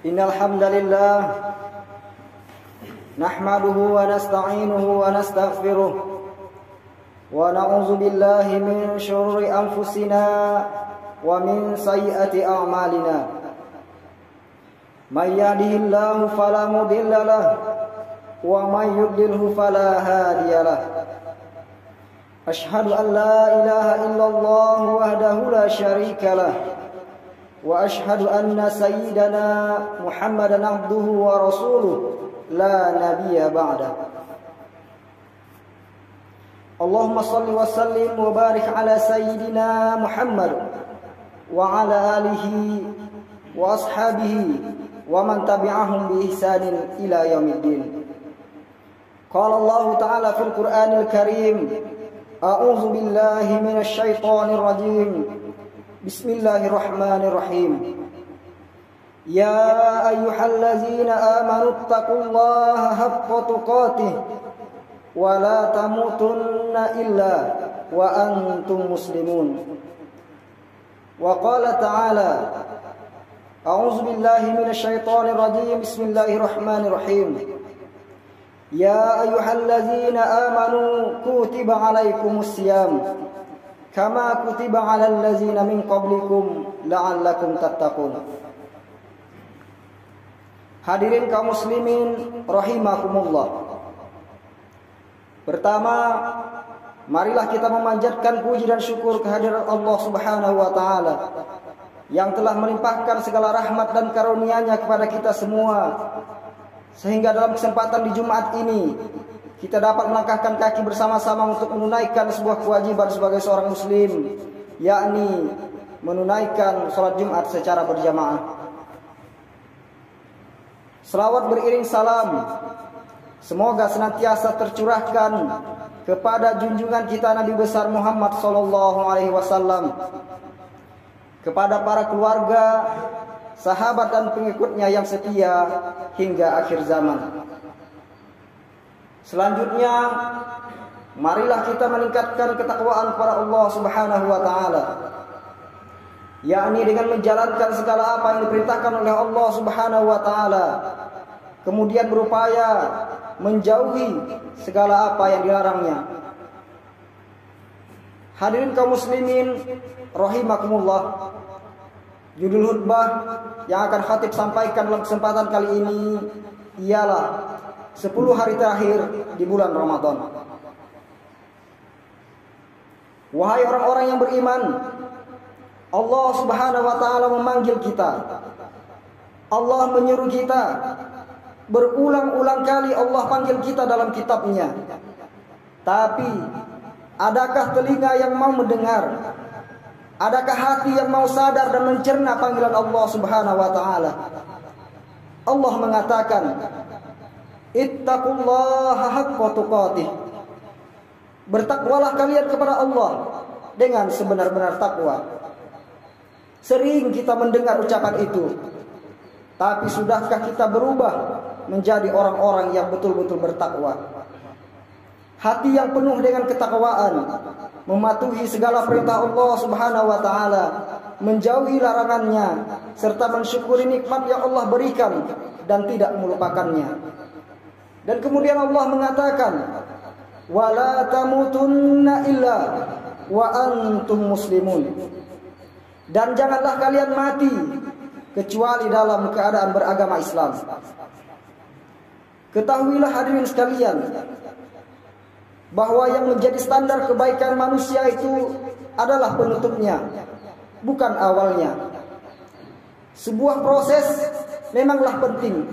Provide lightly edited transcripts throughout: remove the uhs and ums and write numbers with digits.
Innal hamdalillah nahmaduhu wa nasta'inuhu wa nastaghfiruh wa na'udzu billahi min syururi anfusina wa min sayyiati a'malina. May yahdihillahu fala mudilla lahu wa may yudlilhu fala hadiya lahu. Ashhadu an la ilaha illallah wahdahu la syarika lahu wa ashhadu anna sayyidana Muhammadan abduhu wa rasuluh la nabiyya ba'da. Allahumma salli wa sallim wa barik ala sayyidina Muhammad wa ala alihi wa ashabihi wa man tabi'ahum bi ihsanin ila yaumiddin. Qala Allah ta'ala fil Qur'anil Karim, a'udzu billahi minasy syaithanir rajim. Bismillahirrahmanirrahim. Ya ayyuhallazina amanu taqullaha haqqa tuqatih wa la tamutunna illa wa antum muslimun. Wa qala ta'ala, a'udzu billahi minasy syaithanir rajim. Bismillahirrahmanirrahim. Ya ayyuhallazina amanu kutiba alaikumus syiyam kama kutiba alal ladzina min qablikum la'allakum tattaqun. Hadirin kaum muslimin rahimakumullah. Pertama, marilah kita memanjatkan puji dan syukur kehadirat Allah Subhanahu wa taala yang telah melimpahkan segala rahmat dan karunia-Nya kepada kita semua, sehingga dalam kesempatan di Jumat ini kita dapat melangkahkan kaki bersama-sama untuk menunaikan sebuah kewajiban sebagai seorang muslim, yakni menunaikan salat Jumat secara berjamaah. Selawat beriring salam semoga senantiasa tercurahkan kepada junjungan kita Nabi besar Muhammad sallallahu alaihi wasallam, kepada para keluarga, sahabat dan pengikutnya yang setia hingga akhir zaman. Selanjutnya, marilah kita meningkatkan ketakwaan kepada Allah Subhanahu wa taala, yakni dengan menjalankan segala apa yang diperintahkan oleh Allah Subhanahu wa taala, kemudian berupaya menjauhi segala apa yang dilarangnya. Hadirin kaum muslimin rahimakumullah. Judul khutbah yang akan khatib sampaikan dalam kesempatan kali ini ialah 10 hari terakhir di bulan Ramadan. Wahai orang-orang yang beriman, Allah Subhanahu wa taala memanggil kita. Allah menyuruh kita. Berulang-ulang kali Allah panggil kita dalam kitab-Nya. Tapi adakah telinga yang mau mendengar? Adakah hati yang mau sadar dan mencerna panggilan Allah Subhanahu wa taala? Allah mengatakan, ittaqullaha haqqa tuqatih. Bertakwalah kalian kepada Allah dengan sebenar-benar takwa. Sering kita mendengar ucapan itu, tapi sudahkah kita berubah menjadi orang-orang yang betul-betul bertakwa? Hati yang penuh dengan ketakwaan, mematuhi segala perintah Allah Subhanahu wa taala, menjauhi larangannya, serta mensyukuri nikmat yang Allah berikan dan tidak melupakannya. Dan kemudian Allah mengatakan, wala tamutunna illa wa antum muslimun. Dan janganlah kalian mati kecuali dalam keadaan beragama Islam. Ketahuilah hadirin sekalian, bahwa yang menjadi standar kebaikan manusia itu adalah penutupnya, bukan awalnya. Sebuah proses memanglah penting,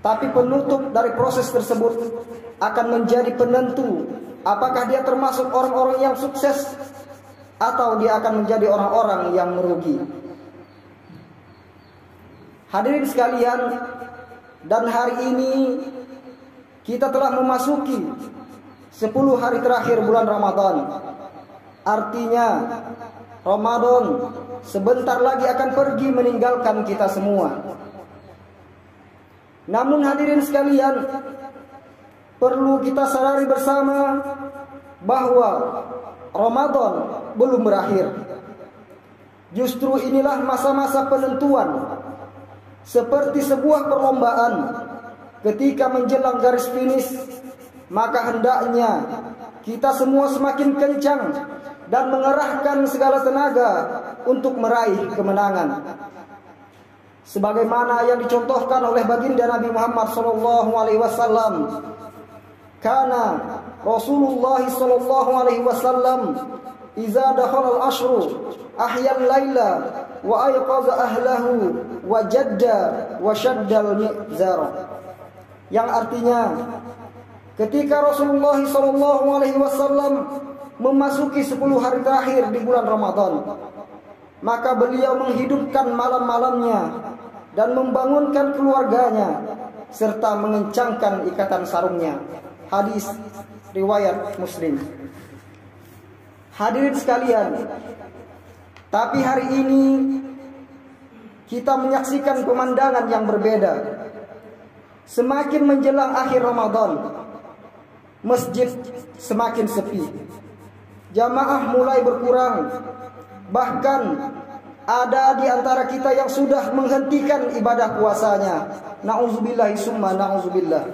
tapi penutup dari proses tersebut akan menjadi penentu apakah dia termasuk orang-orang yang sukses atau dia akan menjadi orang-orang yang merugi. Hadirin sekalian, dan hari ini kita telah memasuki 10 hari terakhir bulan Ramadan. Artinya Ramadan sebentar lagi akan pergi meninggalkan kita semua. Namun hadirin sekalian, perlu kita sadari bersama bahwa Ramadan belum berakhir. Justru inilah masa-masa penentuan, seperti sebuah perlombaan. Ketika menjelang garis finish, maka hendaknya kita semua semakin kencang dan mengerahkan segala tenaga untuk meraih kemenangan. Sebagaimana yang dicontohkan oleh baginda Nabi Muhammad SAW, karena Rasulullah SAW iza dakhala al-ashru ahya al-laila wa ayqadha ahlahu wa jadda wa shadda al-mizar. Yang artinya, ketika Rasulullah SAW memasuki 10 hari terakhir di bulan Ramadan, maka beliau menghidupkan malam-malamnya dan membangunkan keluarganya serta mengencangkan ikatan sarungnya. Hadis riwayat Muslim. Hadirin sekalian, tapi hari ini kita menyaksikan pemandangan yang berbeda. Semakin menjelang akhir Ramadan, masjid semakin sepi, jamaah mulai berkurang. Bahkan ada di antara kita yang sudah menghentikan ibadah puasanya. Na'udzubillahi summa na'udzubillah.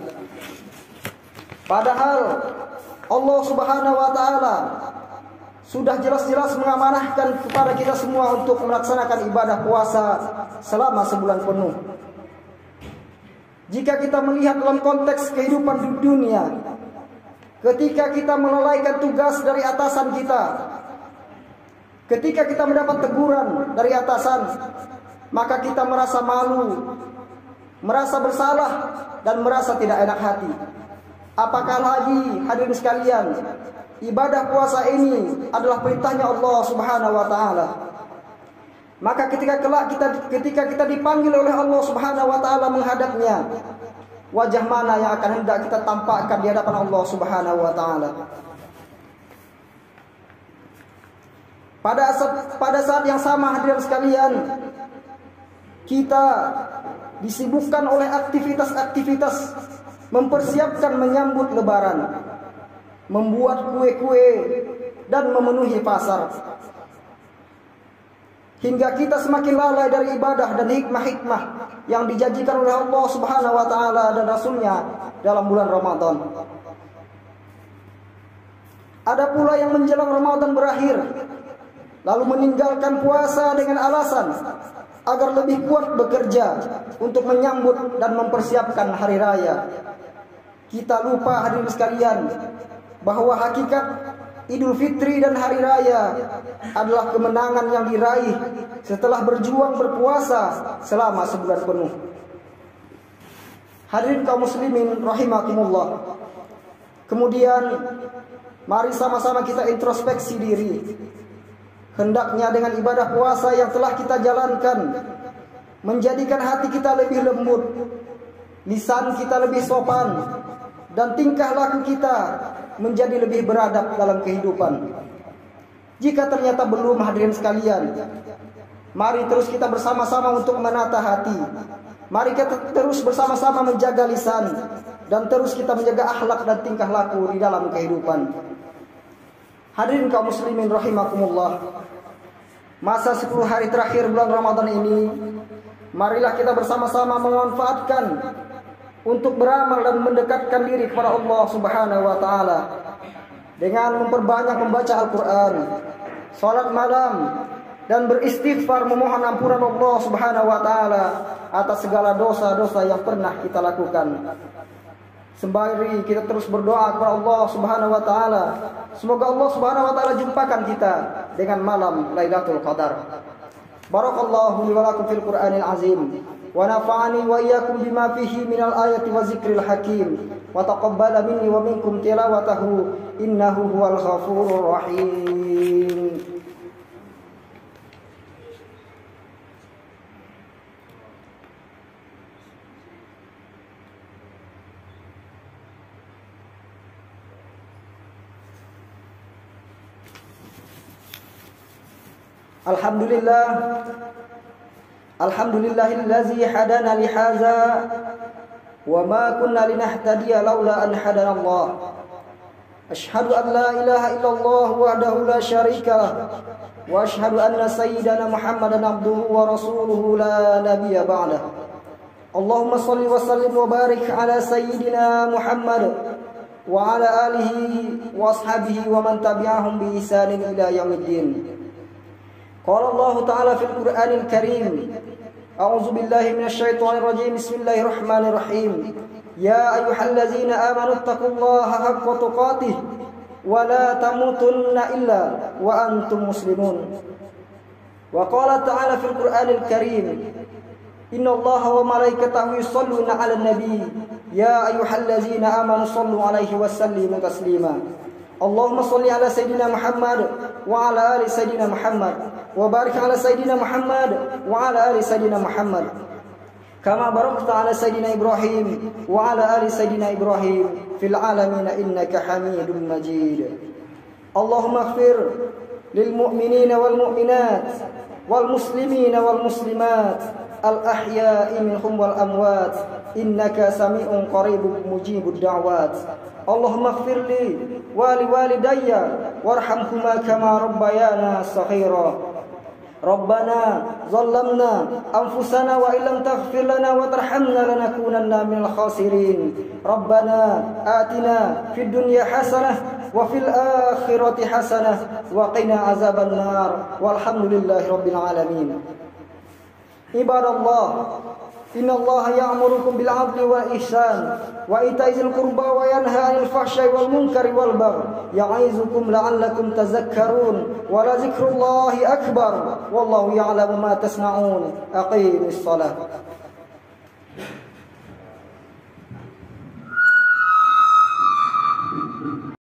Padahal Allah Subhanahu wa taala sudah jelas-jelas mengamanahkan kepada kita semua untuk melaksanakan ibadah puasa selama sebulan penuh. Jika kita melihat dalam konteks kehidupan di dunia, ketika kita melalaikan tugas dari atasan kita, ketika kita mendapat teguran dari atasan, maka kita merasa malu, merasa bersalah, dan merasa tidak enak hati. Apakah lagi, hadirin sekalian, ibadah puasa ini adalah perintahnya Allah Subhanahu wa taala. Maka ketika kita dipanggil oleh Allah Subhanahu wa taala menghadapnya, wajah mana yang akan hendak kita tampakkan di hadapan Allah Subhanahu wa taala? Pada saat yang sama, hadirin sekalian, kita disibukkan oleh aktivitas mempersiapkan menyambut lebaran, membuat kue-kue dan memenuhi pasar, hingga kita semakin lalai dari ibadah dan hikmah-hikmah yang dijanjikan oleh Allah Subhanahu wa taala dan Rasulnya dalam bulan Ramadan. Ada pula yang menjelang Ramadan berakhir lalu meninggalkan puasa dengan alasan agar lebih kuat bekerja untuk menyambut dan mempersiapkan hari raya. Kita lupa, hadirin sekalian, bahwa hakikat Idul Fitri dan hari raya adalah kemenangan yang diraih setelah berjuang berpuasa selama sebulan penuh. Hadirin kaum muslimin rahimakumullah. Kemudian mari sama-sama kita introspeksi diri. Hendaknya dengan ibadah puasa yang telah kita jalankan menjadikan hati kita lebih lembut, lisan kita lebih sopan, dan tingkah laku kita menjadi lebih beradab dalam kehidupan. Jika ternyata belum, hadirin sekalian, mari terus kita bersama-sama untuk menata hati. Mari kita terus bersama-sama menjaga lisan, dan terus kita menjaga akhlak dan tingkah laku di dalam kehidupan. Hadirin kaum muslimin rahimakumullah. Masa 10 hari terakhir bulan Ramadan ini, marilah kita bersama-sama memanfaatkan untuk beramal dan mendekatkan diri kepada Allah Subhanahu wa taala dengan memperbanyak membaca Al-Qur'an, salat malam, dan beristighfar memohon ampunan Allah Subhanahu wa taala atas segala dosa-dosa yang pernah kita lakukan. Sembari kita terus berdoa kepada Allah Subhanahu wa taala, semoga Allah Subhanahu wa taala jumpakan kita dengan malam Lailatul Qadar. Barakallahu li wa lakum fil Qur'anil azim, wa nafa'ani wa iyyakum bima fihi minal ayati wa zikril hakim, wa taqabbala minni wa minkum tilawatahu innahu huwal ghafurur rahim. Alhamdulillahillazi hadana lihaza wa ma kunna linahtadiya laula an hadana Allah. Asyhadu an la ilaha illallah wahdahu la syarika wa asyhadu anna sayyidana Muhammadan abduhu wa rasuluhu la nabiyya ba'dah. اللهم صل وسلم وبارك على سيدنا محمد وعلى آله وأصحابه ومن تبعهم بإحسان إلى يوم الدين. قال الله تعالى في القرآن الكريم: أعوذ بالله من الشيطان الرجيم، بسم الله الرحمن الرحيم. يا أيها الذين آمنوا اتقوا الله حق تقاته ولا تموتن إلا وأنتم مسلمون. وقال تعالى في القرآن الكريم: إن الله وملائكته يصلون على النبي يا أيها الذين آمنوا صلوا عليه وسلموا تسليما. اللهم صل على سيدنا محمد وعلى آل سيدنا محمد وبارك على سيدنا محمد وعلى آل سيدنا محمد كما باركت على سيدنا إبراهيم وعلى آل سيدنا إبراهيم في العالمين إنك حميد مجيد. اللهم اغفر للمؤمنين والمؤمنات والمسلمين والمسلمات الأحياء منهم والأموات إنك سميع قريب مجيب الدعوات. اللهم اغفر لي ولوالدي وارحمهما كما ربيانا صغيرا. ربنا ظلمنا أنفسنا وإن لم تغفر لنا وترحمنا لنكونن من الخاسرين. ربنا آتنا في الدنيا حسنة وفي الآخرة حسنة وقنا عذاب النار والحمد لله رب العالمين. عباد الله، إن الله يأمركم بالعدل والإحسان وإيتاء ذي القربى وينهى عن الفحشاء والمنكر والبغي يعظكم لعلكم تذكرون ولذكر الله أكبر والله يعلم ما تصنعون. أقيموا الصلاة.